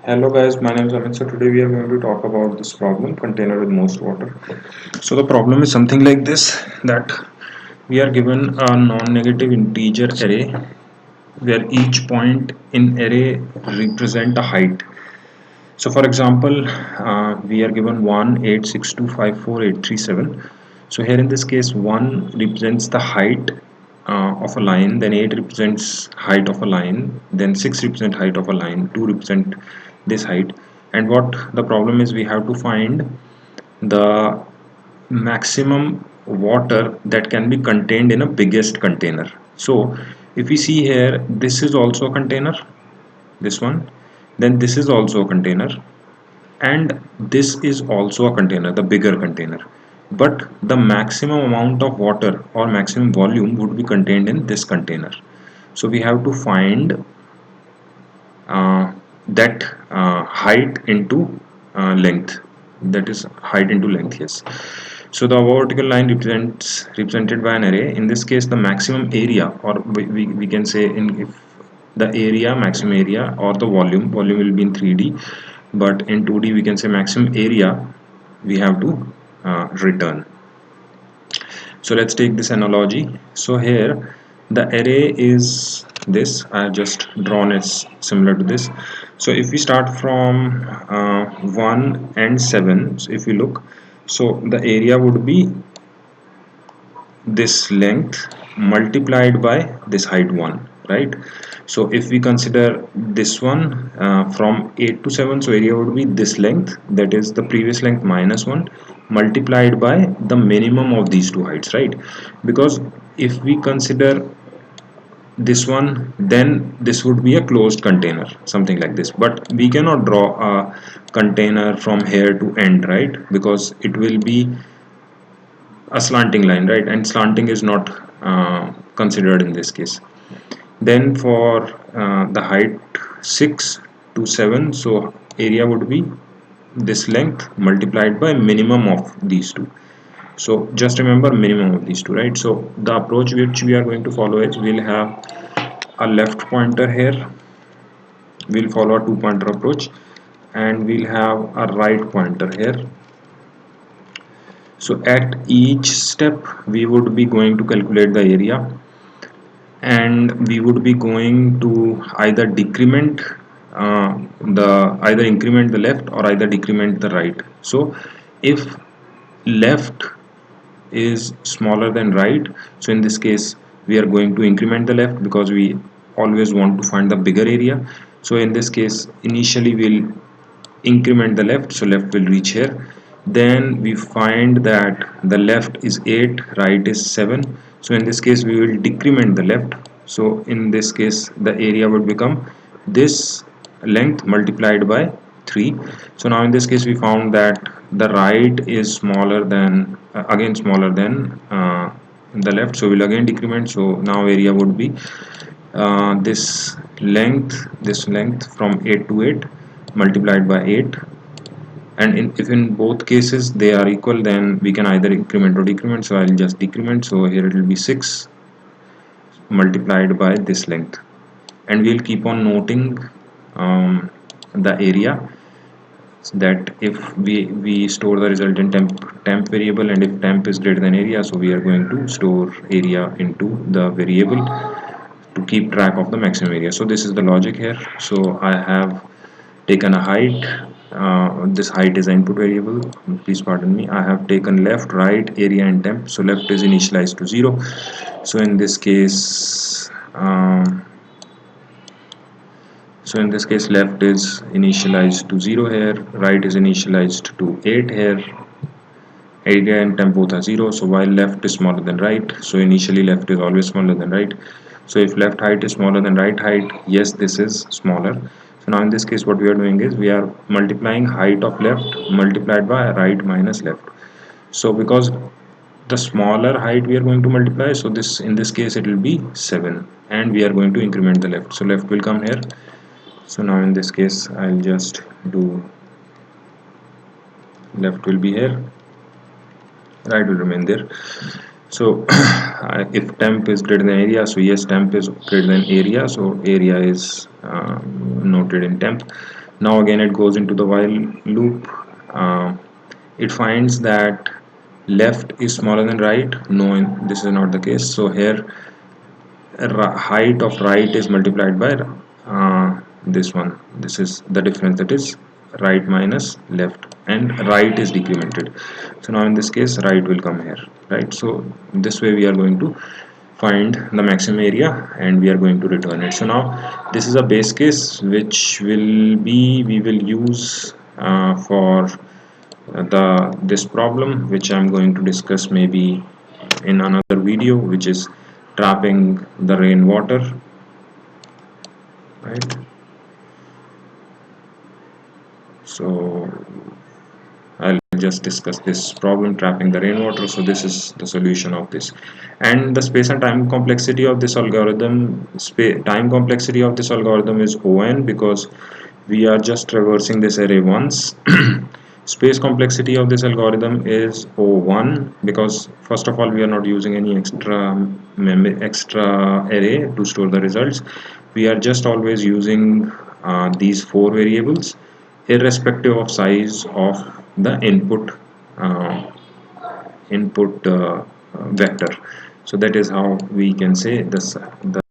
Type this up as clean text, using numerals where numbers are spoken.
Hello guys, my name is Amit. So today we are going to talk about this problem, container with most water. So the problem is something like this, that we are given a non-negative integer array where each point in array represent a height. So for example, we are given 1 8 6 2 5 4 8 3 7. So here in this case 1 represents the height of a line, then 8 represents height of a line, then 6 represent height of a line, 2 represent this height. And what the problem is, we have to find the maximum water that can be contained in a biggest container. So if we see here, this is also a container, this one, then this is also a container, and this is also a container, the bigger container, but the maximum amount of water or maximum volume would be contained in this container. So we have to find that height into length, that is height into length. Yes, so the vertical line represented by an array. In this case the maximum area, or we can say, in if the area, maximum area, or the volume will be in 3D, but in 2D we can say maximum area we have to return. So let's take this analogy. So here the array is this, I have just drawn it similar to this. So if we start from 1 and 7, so if you look, so the area would be this length multiplied by this height 1, right? So if we consider this one, from 8 to 7, so area would be this length, that is the previous length minus 1, multiplied by the minimum of these two heights, right? Because if we consider this one, then this would be a closed container, something like this, but we cannot draw a container from here to end, right? Because it will be a slanting line, right? And slanting is not considered in this case. Then for the height 6 to 7, so area would be this length multiplied by minimum of these two. So just remember minimum of these two, right? So the approach which we are going to follow is, we'll have a left pointer here, we'll follow a two pointer approach, and we'll have a right pointer here. So at each step we would be going to calculate the area, and we would be going to either decrement the either increment the left or either decrement the right. So if left is smaller than right, so in this case we are going to increment the left, because we always want to find the bigger area. So in this case initially we'll increment the left, so left will reach here. Then we find that the left is 8, right is 7, so in this case we will decrement the left. So in this case the area would become this length multiplied by 3. So now in this case we found that the right is smaller than again smaller than the left, so we'll again decrement. So now area would be this length from 8 to 8 multiplied by 8, and if in both cases they are equal, then we can either increment or decrement. So I'll just decrement, so here it will be 6 multiplied by this length, and we'll keep on noting the area, that if we store the result in temp variable, and if temp is greater than area, so we are going to store area into the variable to keep track of the maximum area. So this is the logic here. So I have taken a height, this height is the input variable, please pardon me. I have taken left, right, area and temp. So left is initialized to 0, so in this case left is initialized to 0 here, right is initialized to 8 here, area and temp both are 0. So while left is smaller than right, so initially left is always smaller than right. So if left height is smaller than right height, yes, this is smaller. So now in this case what we are doing is, we are multiplying height of left multiplied by right minus left. So because the smaller height we are going to multiply, so this, in this case it will be 7, and we are going to increment the left, so left will come here. So now in this case I'll just do, left will be here, right will remain there. So if temp is greater than area, so yes, temp is greater than area, so area is noted in temp. Now again it goes into the while loop. It finds that left is smaller than right. No, this is not the case. So here height of right is multiplied by this one. This is the difference, that is right minus left, and right is decremented. So now in this case right will come here, right? So this way we are going to find the maximum area and we are going to return it. So now this is a base case which will be we will use for this problem, which I'm going to discuss maybe in another video, which is trapping the rainwater, right? So I'll just discuss this problem, trapping the rainwater. So this is the solution of this, and the space and time complexity of this algorithm. Time complexity of this algorithm is O(n), because we are just traversing this array once. Space complexity of this algorithm is O(1), because first of all we are not using any extra array to store the results. We are just always using these four variables, irrespective of size of the uh, input vector. So that is how we can say this, the